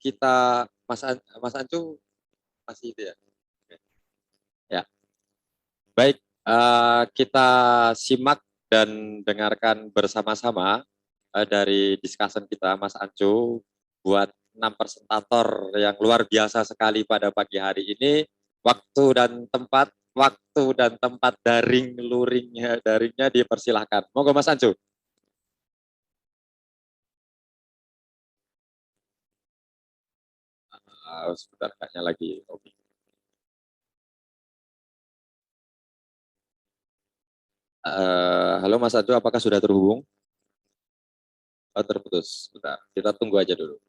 kita Mas Ancu masih itu ya. Ya, baik, kita simak dan dengarkan bersama-sama dari discussion kita Mas Ancu buat 6 presentator yang luar biasa sekali pada pagi hari ini. Waktu dan tempat daringnya dipersilahkan. Monggo Mas Ancu. Sebentar kayaknya lagi. Halo Mas Ancu, apakah sudah terhubung? Oh, terputus. Bentar, kita tunggu aja dulu.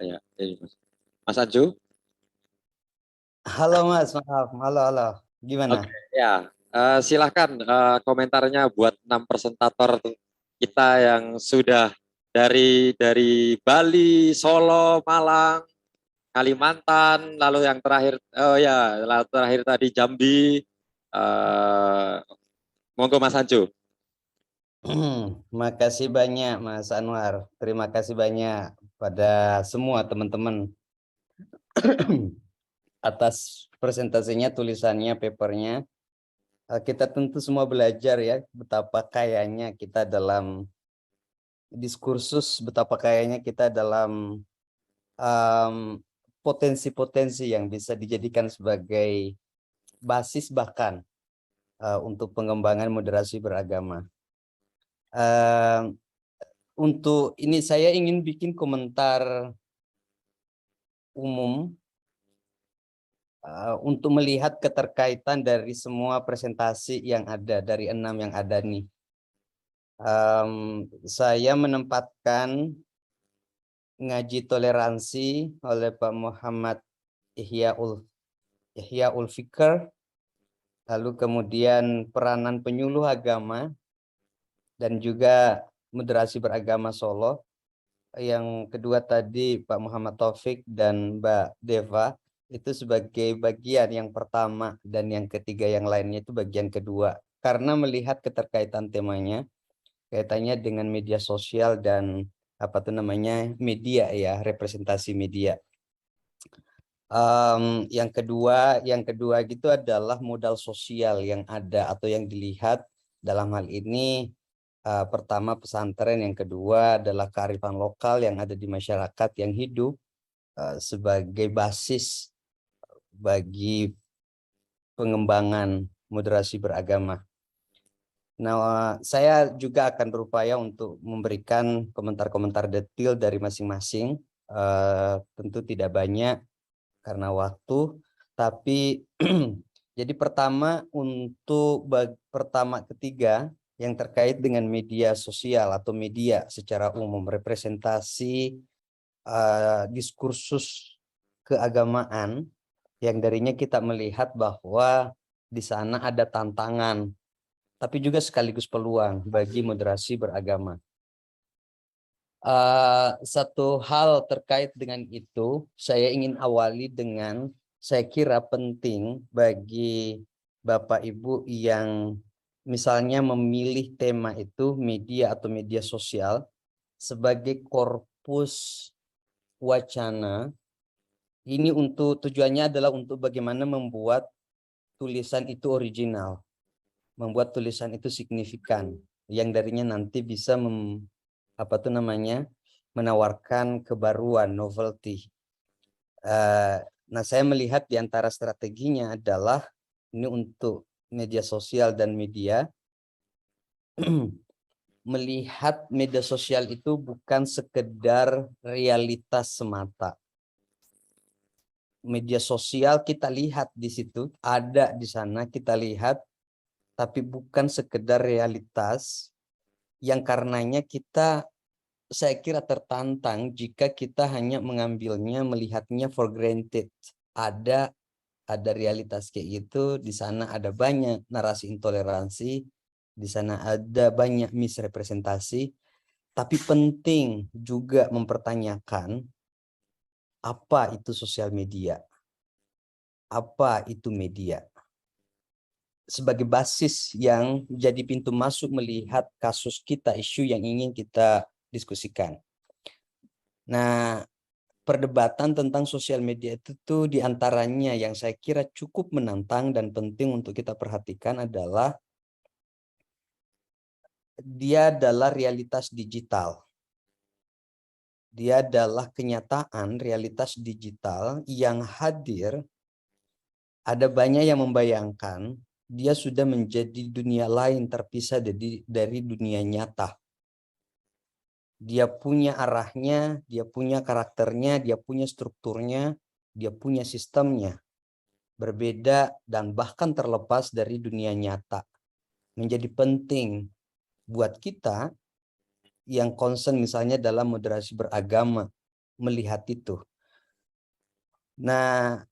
Ya, ini Mas. Mas Ancu? Halo Mas, maaf. Halo. Gimana? Oke, ya. Silahkan komentarnya buat 6 presentator kita yang sudah dari Bali, Solo, Malang, Kalimantan, lalu yang terakhir, terakhir tadi Jambi. Monggo Mas Ancu. Makasih banyak Mas Anwar. Terima kasih banyak pada semua teman-teman atas presentasinya, tulisannya, papernya. Kita tentu semua belajar ya betapa kayanya kita dalam diskursus, betapa kayanya kita dalam potensi-potensi yang bisa dijadikan sebagai basis bahkan untuk pengembangan moderasi beragama. Untuk ini saya ingin bikin komentar umum untuk melihat keterkaitan dari semua presentasi yang ada, dari 6 yang ada nih. Saya menempatkan ngaji toleransi oleh Pak Muhammad Ihya ul Fikr, lalu kemudian peranan penyuluh agama, dan juga moderasi beragama Solo. Yang kedua tadi Pak Muhammad Taufik dan Mbak Deva, itu sebagai bagian yang pertama, dan yang ketiga yang lainnya itu bagian kedua. Karena melihat keterkaitan temanya, kaitannya dengan media sosial dan media ya, representasi media. Yang kedua gitu adalah modal sosial yang ada atau yang dilihat dalam hal ini. Pertama pesantren, yang kedua adalah kearifan lokal yang ada di masyarakat yang hidup sebagai basis bagi pengembangan moderasi beragama. Nah, saya juga akan berupaya untuk memberikan komentar-komentar detail dari masing-masing. Tentu tidak banyak karena waktu, tapi jadi pertama untuk ketiga yang terkait dengan media sosial atau media secara umum, representasi diskursus keagamaan yang darinya kita melihat bahwa di sana ada tantangan, tapi juga sekaligus peluang bagi moderasi beragama. Satu hal terkait dengan itu, saya ingin awali dengan, saya kira penting bagi Bapak Ibu yang misalnya memilih tema itu media atau media sosial sebagai korpus wacana. Ini untuk tujuannya adalah untuk bagaimana membuat tulisan itu original, membuat tulisan itu signifikan, yang darinya nanti bisa menawarkan kebaruan, novelty. Nah, saya melihat di antara strateginya adalah ini untuk media sosial dan media, melihat media sosial itu bukan sekedar realitas semata. Media sosial kita lihat di situ, ada di sana kita lihat, tapi bukan sekedar realitas yang karenanya saya kira tertantang jika kita hanya mengambilnya, melihatnya for granted. Ada ada realitas kayak gitu, di sana ada banyak narasi intoleransi, di sana ada banyak misrepresentasi, tapi penting juga mempertanyakan apa itu sosial media, apa itu media, sebagai basis yang jadi pintu masuk melihat kasus kita, isu yang ingin kita diskusikan. Nah, perdebatan tentang sosial media itu tuh diantaranya yang saya kira cukup menantang dan penting untuk kita perhatikan adalah dia adalah realitas digital. Dia adalah kenyataan realitas digital yang hadir. Ada banyak yang membayangkan dia sudah menjadi dunia lain terpisah dari dunia nyata. Dia punya arahnya, dia punya karakternya, dia punya strukturnya, dia punya sistemnya. Berbeda dan bahkan terlepas dari dunia nyata. Menjadi penting buat kita yang concern misalnya dalam moderasi beragama melihat itu. Nah,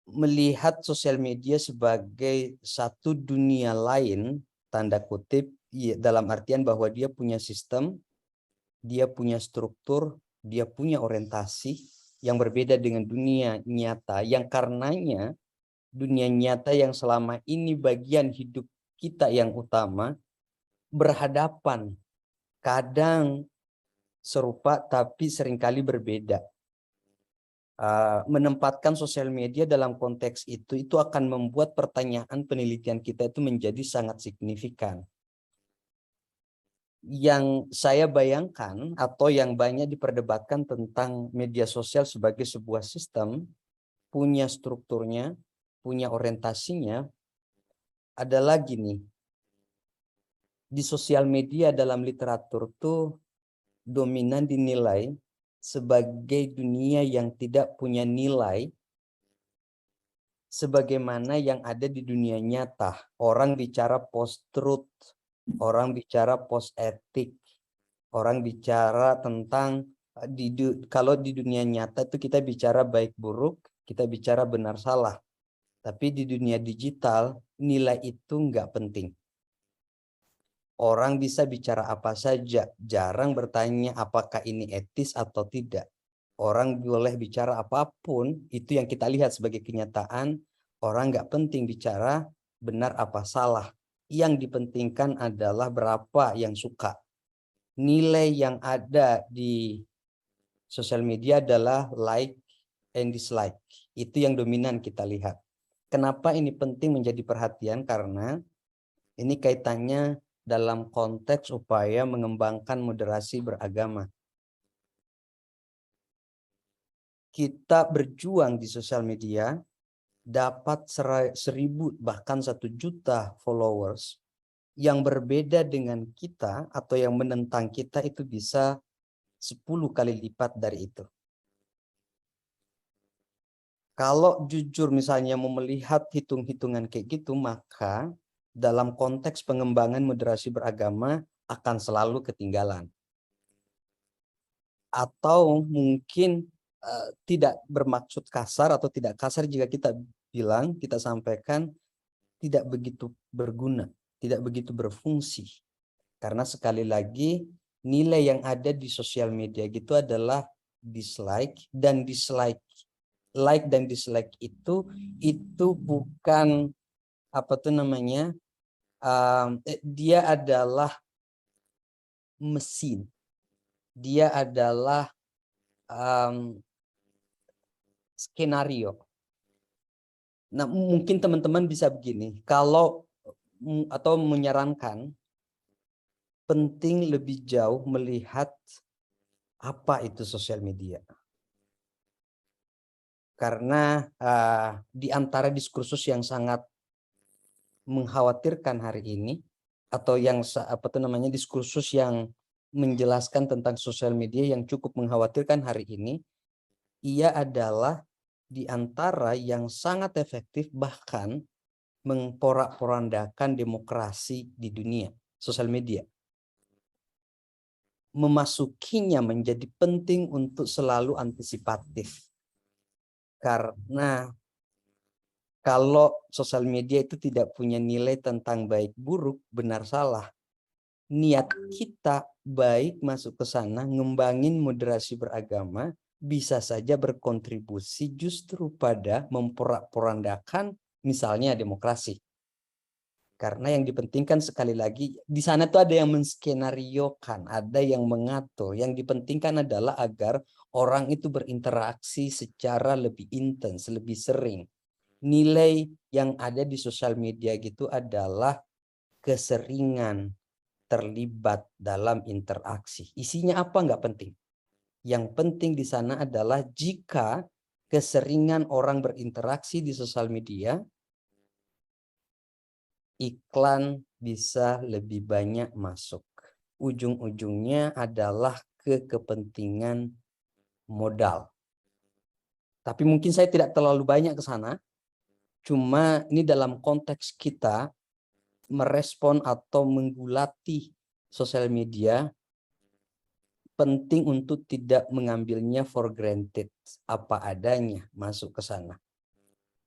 melihat sosial media sebagai satu dunia lain, tanda kutip, dalam artian bahwa dia punya sistem, dia punya struktur, dia punya orientasi yang berbeda dengan dunia nyata, yang karenanya dunia nyata yang selama ini bagian hidup kita yang utama berhadapan, kadang serupa tapi seringkali berbeda. Menempatkan sosial media dalam konteks itu akan membuat pertanyaan penelitian kita itu menjadi sangat signifikan. Yang saya bayangkan atau yang banyak diperdebatkan tentang media sosial sebagai sebuah sistem, punya strukturnya, punya orientasinya, adalah gini. Di sosial media dalam literatur tuh dominan dinilai sebagai dunia yang tidak punya nilai sebagaimana yang ada di dunia nyata. Orang bicara post-truth, orang bicara post-etik, orang bicara tentang kalau di dunia nyata itu kita bicara baik buruk, kita bicara benar salah. Tapi di dunia digital, nilai itu nggak penting. Orang bisa bicara apa saja, jarang bertanya apakah ini etis atau tidak. Orang boleh bicara apapun, itu yang kita lihat sebagai kenyataan. Orang nggak penting bicara benar apa salah. Yang dipentingkan adalah berapa yang suka. Nilai yang ada di sosial media adalah like and dislike. Itu yang dominan kita lihat. Kenapa ini penting menjadi perhatian? Karena ini kaitannya dalam konteks upaya mengembangkan moderasi beragama. Kita berjuang di sosial media, dapat 1.000 bahkan 1 juta followers, yang berbeda dengan kita atau yang menentang kita itu bisa 10 kali lipat dari itu. Kalau jujur misalnya mau melihat hitung-hitungan kayak gitu, maka dalam konteks pengembangan moderasi beragama akan selalu ketinggalan. Atau mungkin tidak bermaksud kasar atau tidak kasar jika kita bilang, kita sampaikan tidak begitu berguna, tidak begitu berfungsi. Karena sekali lagi nilai yang ada di sosial media gitu adalah dislike dan dislike. Like dan dislike itu bukan apa tuh namanya, dia adalah mesin, dia adalah skenario. Nah, mungkin teman-teman bisa begini, kalau atau menyarankan penting lebih jauh melihat apa itu sosial media. Karena di antara diskursus yang sangat mengkhawatirkan hari ini, atau yang apa tuh namanya diskursus yang menjelaskan tentang sosial media yang cukup mengkhawatirkan hari ini, ia adalah di antara yang sangat efektif bahkan memporak-porandakan demokrasi di dunia, sosial media. Memasukinya menjadi penting untuk selalu antisipatif. Karena kalau sosial media itu tidak punya nilai tentang baik buruk, benar salah. Niat kita baik masuk ke sana, ngembangin moderasi beragama, bisa saja berkontribusi justru pada memporak-porandakan misalnya demokrasi. Karena yang dipentingkan sekali lagi, di sana tuh ada yang menskenariokan, ada yang mengatur. Yang dipentingkan adalah agar orang itu berinteraksi secara lebih intens, lebih sering. Nilai yang ada di sosial media gitu adalah keseringan terlibat dalam interaksi. Isinya apa nggak penting. Yang penting di sana adalah jika keseringan orang berinteraksi di sosial media, iklan bisa lebih banyak masuk. Ujung-ujungnya adalah ke kepentingan modal. Tapi mungkin saya tidak terlalu banyak ke sana. Cuma ini dalam konteks kita merespon atau menggulati sosial media, penting untuk tidak mengambilnya for granted, apa adanya masuk ke sana.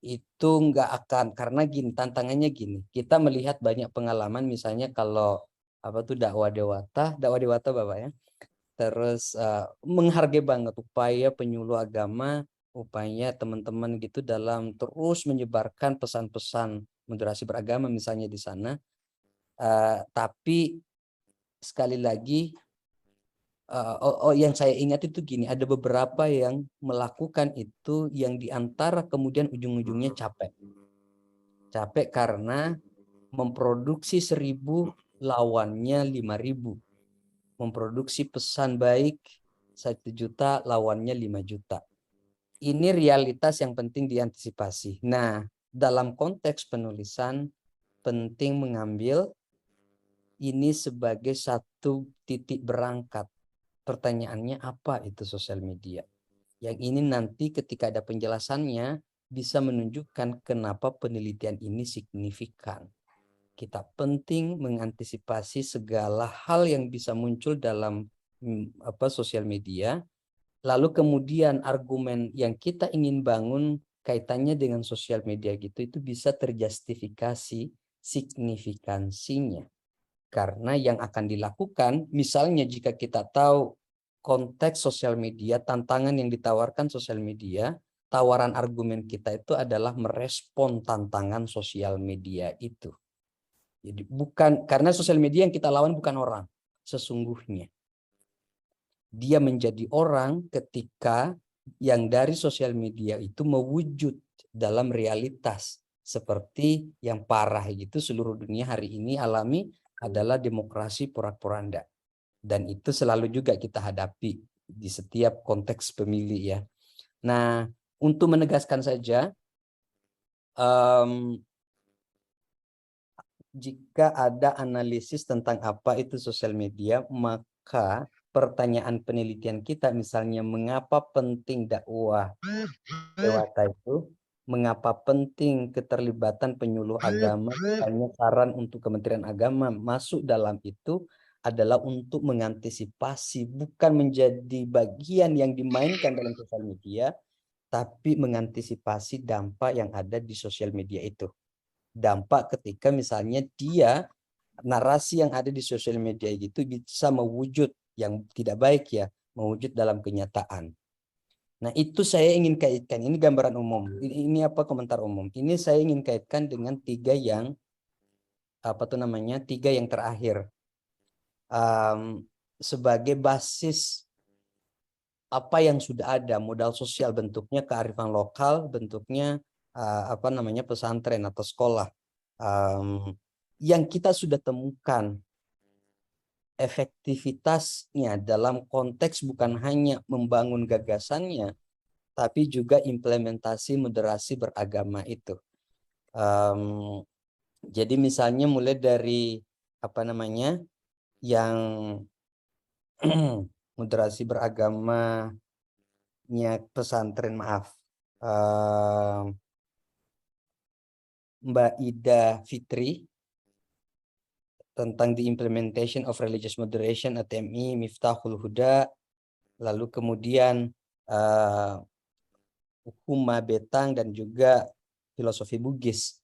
Itu nggak akan, karena gini, tantangannya gini, kita melihat banyak pengalaman misalnya kalau apa tuh dakwah dewata Bapak ya, terus menghargai banget upaya penyuluh agama, upaya teman-teman gitu dalam terus menyebarkan pesan-pesan moderasi beragama misalnya di sana. Tapi sekali lagi yang saya ingat itu gini, ada beberapa yang melakukan itu yang diantara kemudian ujung-ujungnya capek karena memproduksi 1000 lawannya 5000, memproduksi pesan baik 1 juta lawannya 5 juta. Ini realitas yang penting diantisipasi. Nah, dalam konteks penulisan penting mengambil ini sebagai satu titik berangkat. Pertanyaannya apa itu sosial media? Yang ini nanti ketika ada penjelasannya bisa menunjukkan kenapa penelitian ini signifikan. Kita penting mengantisipasi segala hal yang bisa muncul dalam sosial media. Lalu kemudian argumen yang kita ingin bangun kaitannya dengan sosial media gitu itu bisa terjustifikasi signifikansinya. Karena yang akan dilakukan, misalnya jika kita tahu konteks sosial media, tantangan yang ditawarkan sosial media, tawaran argumen kita itu adalah merespon tantangan sosial media itu. Jadi bukan, karena sosial media yang kita lawan bukan orang, sesungguhnya. Dia menjadi orang ketika yang dari sosial media itu mewujud dalam realitas. Seperti yang parah gitu seluruh dunia hari ini alami adalah demokrasi porak-poranda. Dan itu selalu juga kita hadapi di setiap konteks pemilih ya. Nah, untuk menegaskan saja, jika ada analisis tentang apa itu sosial media, maka pertanyaan penelitian kita misalnya mengapa penting dakwah dewata itu, mengapa penting keterlibatan penyuluh agama, misalnya saran untuk Kementerian Agama masuk dalam itu adalah untuk mengantisipasi, bukan menjadi bagian yang dimainkan dalam sosial media, tapi mengantisipasi dampak yang ada di sosial media itu. Dampak ketika misalnya dia, narasi yang ada di sosial media itu bisa mewujud yang tidak baik ya, mewujud dalam kenyataan. Nah, itu saya ingin kaitkan. Ini gambaran umum. Ini apa komentar umum. Ini saya ingin kaitkan dengan 3 yang tiga yang terakhir. Sebagai basis apa yang sudah ada, modal sosial, bentuknya kearifan lokal, bentuknya pesantren atau sekolah. Yang kita sudah temukan efektivitasnya dalam konteks bukan hanya membangun gagasannya, tapi juga implementasi moderasi beragama itu. Jadi misalnya mulai dari yang moderasi beragamanya pesantren, Mbak Ida Fitri tentang the implementation of religious moderation ATMI Miftahul Huda, lalu kemudian Huma Betang dan juga filosofi Bugis.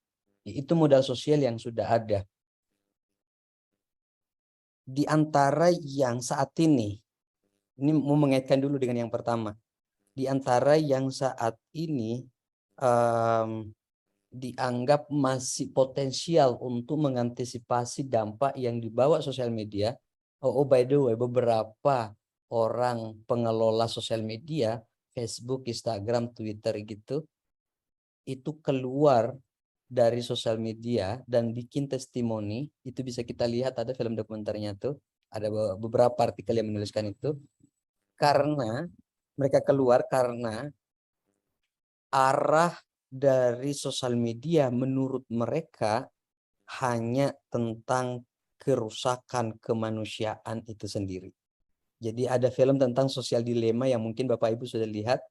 Itu modal sosial yang sudah ada. Di antara yang saat ini mau mengaitkan dulu dengan yang pertama. Di antara yang saat ini dianggap masih potensial untuk mengantisipasi dampak yang dibawa sosial media. Oh, by the way, beberapa orang pengelola sosial media, Facebook, Instagram, Twitter gitu, itu keluar dari sosial media dan bikin testimoni. Itu bisa kita lihat, ada film dokumenternya tuh, ada beberapa artikel yang menuliskan itu, karena mereka keluar karena arah dari sosial media menurut mereka hanya tentang kerusakan kemanusiaan itu sendiri. Jadi ada film tentang sosial dilema yang mungkin Bapak Ibu sudah lihat.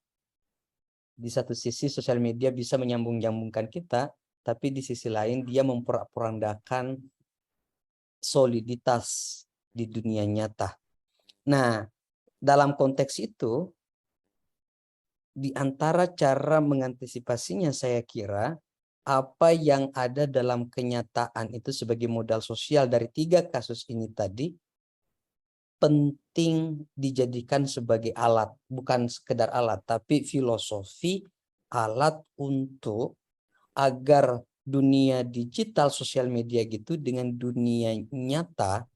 Di satu sisi sosial media bisa menyambung-nyambungkan kita, tapi di sisi lain dia memporak-porandakan soliditas di dunia nyata. Nah, dalam konteks itu, di antara cara mengantisipasinya saya kira apa yang ada dalam kenyataan itu sebagai modal sosial dari 3 kasus ini tadi penting dijadikan sebagai alat, bukan sekedar alat, tapi filosofi alat untuk agar dunia digital sosial media gitu dengan dunia nyata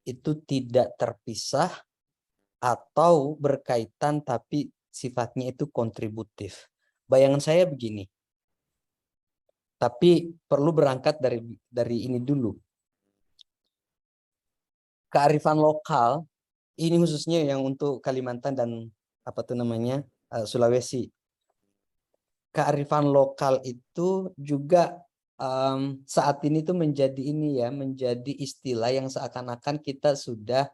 itu tidak terpisah atau berkaitan tapi sifatnya itu kontributif. Bayangan saya begini. Tapi perlu berangkat dari ini dulu. Kearifan lokal ini khususnya yang untuk Kalimantan dan Sulawesi. Kearifan lokal itu juga saat ini tuh menjadi istilah yang seakan-akan kita sudah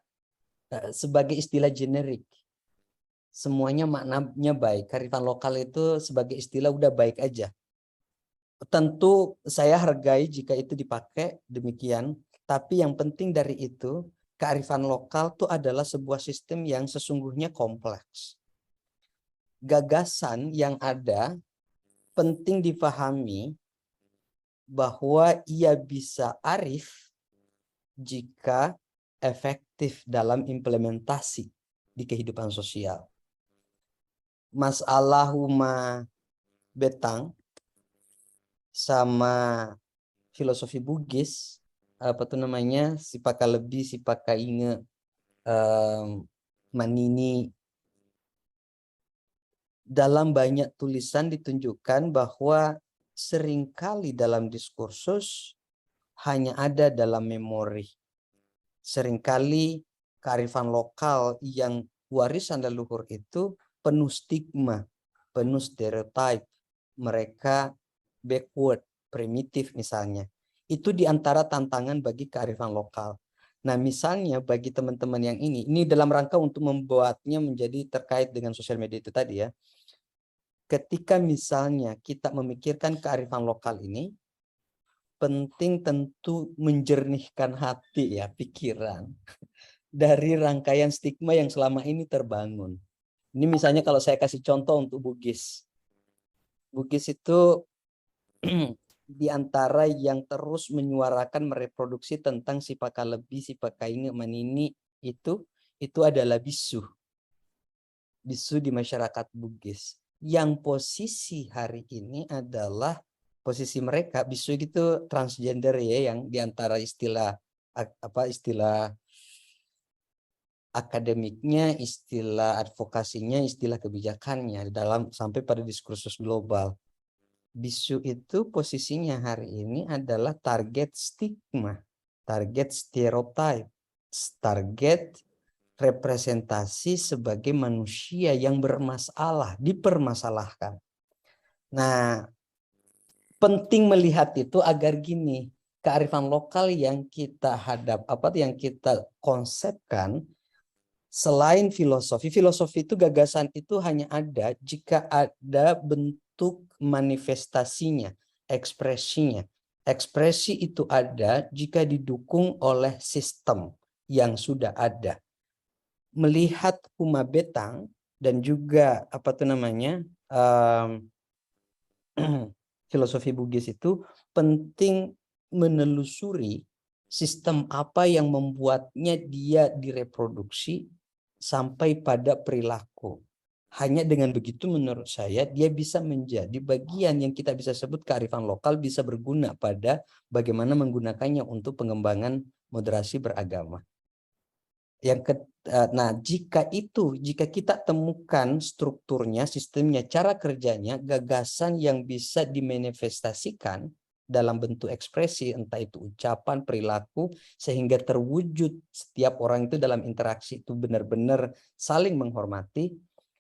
sebagai istilah generik. Semuanya maknanya baik. Kearifan lokal itu sebagai istilah udah baik aja. Tentu saya hargai jika itu dipakai demikian, tapi yang penting dari itu, kearifan lokal itu adalah sebuah sistem yang sesungguhnya kompleks. Gagasan yang ada penting dipahami bahwa ia bisa arif jika efektif dalam implementasi di kehidupan sosial. Mas Allahumma betang sama filosofi Bugis sipaka lebih sipaka inge manini, dalam banyak tulisan ditunjukkan bahwa seringkali dalam diskursus hanya ada dalam memori. Seringkali kearifan lokal yang warisan leluhur itu penuh stigma, penuh stereotip, mereka backward, primitif misalnya. Itu diantara tantangan bagi kearifan lokal. Nah, misalnya bagi teman-teman yang ini dalam rangka untuk membuatnya menjadi terkait dengan sosial media itu tadi ya. Ketika misalnya kita memikirkan kearifan lokal ini, penting tentu menjernihkan hati ya, pikiran dari rangkaian stigma yang selama ini terbangun. Ini misalnya kalau saya kasih contoh untuk Bugis. Bugis itu di antara yang terus menyuarakan mereproduksi tentang sipaka lebih, sipaka inge manini itu adalah bisu. Bisu di masyarakat Bugis. Yang posisi hari ini adalah posisi mereka bisu itu transgender ya, yang diantara istilah akademiknya, istilah advokasinya, istilah kebijakannya dalam sampai pada diskursus global. Bisu itu posisinya hari ini adalah target stigma, target stereotip, target representasi sebagai manusia yang bermasalah, dipermasalahkan. Nah, penting melihat itu agar gini, kearifan lokal yang kita yang kita konsepkan selain filosofi itu gagasan itu hanya ada jika ada bentuk manifestasinya, ekspresinya. Ekspresi itu ada jika didukung oleh sistem yang sudah ada. Melihat Huma Betang dan juga filosofi Bugis itu penting menelusuri sistem apa yang membuatnya dia direproduksi sampai pada perilaku. Hanya dengan begitu menurut saya dia bisa menjadi bagian yang kita bisa sebut kearifan lokal, bisa berguna pada bagaimana menggunakannya untuk pengembangan moderasi beragama. Nah, jika kita temukan strukturnya, sistemnya, cara kerjanya, gagasan yang bisa dimanifestasikan dalam bentuk ekspresi, entah itu ucapan, perilaku, sehingga terwujud setiap orang itu dalam interaksi itu benar-benar saling menghormati.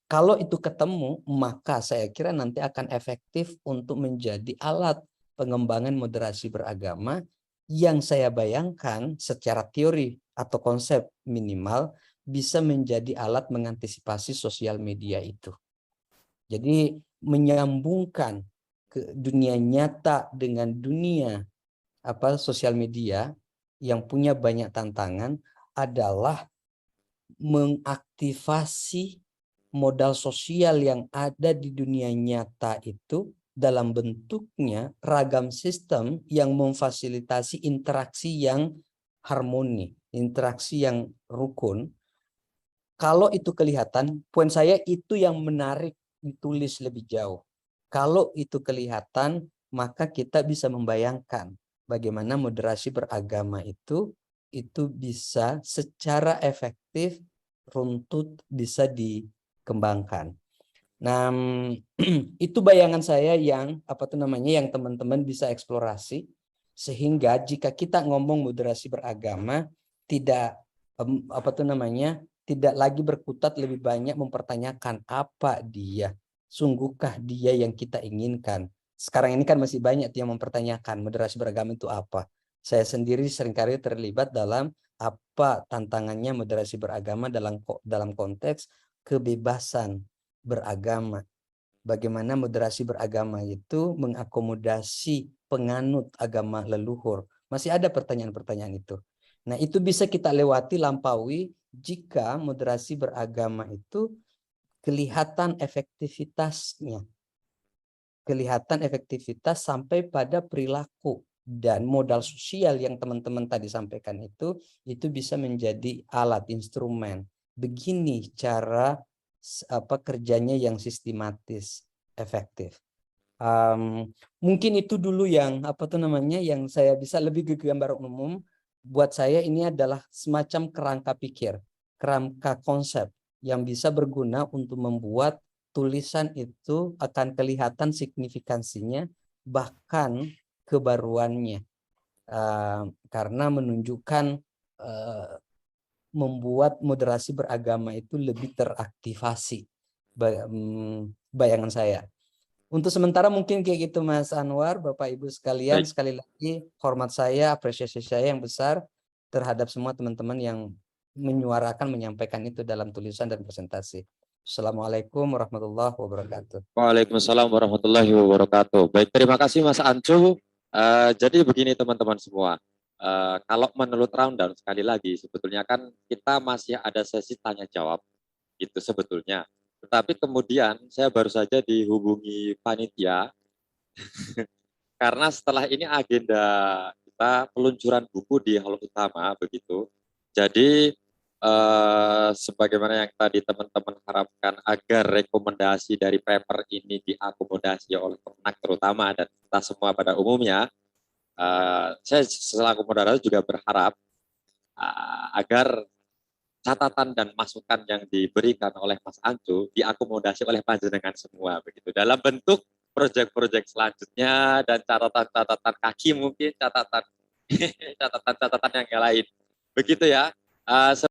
Kalau itu ketemu, maka saya kira nanti akan efektif untuk menjadi alat pengembangan moderasi beragama yang saya bayangkan secara teori atau konsep minimal bisa menjadi alat mengantisipasi sosial media itu. Jadi menyambungkan ke dunia nyata dengan dunia sosial media yang punya banyak tantangan adalah mengaktifasi modal sosial yang ada di dunia nyata itu dalam bentuknya ragam sistem yang memfasilitasi interaksi yang harmoni, interaksi yang rukun. Kalau itu kelihatan, poin saya itu yang menarik ditulis lebih jauh. Kalau itu kelihatan, maka kita bisa membayangkan bagaimana moderasi beragama itu bisa secara efektif, runtut bisa dikembangkan. Nah, itu bayangan saya yang yang teman-teman bisa eksplorasi, sehingga jika kita ngomong moderasi beragama tidak tidak lagi berkutat lebih banyak mempertanyakan apa dia, sungguhkah dia yang kita inginkan. Sekarang ini kan masih banyak yang mempertanyakan moderasi beragama itu apa. Saya sendiri seringkali terlibat dalam apa tantangannya moderasi beragama dalam konteks kebebasan beragama. Bagaimana moderasi beragama itu mengakomodasi penganut agama leluhur. Masih ada pertanyaan-pertanyaan itu. Nah, itu bisa kita lewati, lampaui jika moderasi beragama itu kelihatan efektivitasnya. Kelihatan efektivitas sampai pada perilaku dan modal sosial yang teman-teman tadi sampaikan itu bisa menjadi alat instrumen. Begini cara kerjanya yang sistematis, efektif. Mungkin itu dulu yang yang saya bisa lebih ke gambar umum. Buat saya ini adalah semacam kerangka pikir, kerangka konsep yang bisa berguna untuk membuat tulisan itu akan kelihatan signifikansinya, bahkan kebaruannya, karena menunjukkan membuat moderasi beragama itu lebih teraktivasi. Bayangan saya. Untuk sementara mungkin kayak gitu Mas Anwar, Bapak Ibu sekalian. Baik. Sekali lagi hormat saya, apresiasi saya yang besar terhadap semua teman-teman yang menyuarakan, menyampaikan itu dalam tulisan dan presentasi. Assalamualaikum warahmatullahi wabarakatuh. Waalaikumsalam warahmatullahi wabarakatuh. Baik, terima kasih Mas Ancu. Jadi begini teman-teman semua, kalau menurut rundown sekali lagi, sebetulnya kan kita masih ada sesi tanya jawab, itu sebetulnya. Tetapi kemudian saya baru saja dihubungi panitia, karena setelah ini agenda kita peluncuran buku di hall utama, begitu. Jadi sebagaimana yang tadi teman-teman harapkan agar rekomendasi dari paper ini diakomodasi oleh Kemenak terutama dan kita semua pada umumnya, saya selaku moderator juga berharap agar catatan dan masukan yang diberikan oleh Mas Ancu diakomodasi oleh panjenengan semua, begitu, dalam bentuk proyek-proyek selanjutnya dan catatan-catatan kaki, mungkin catatan catatan yang lain, begitu ya.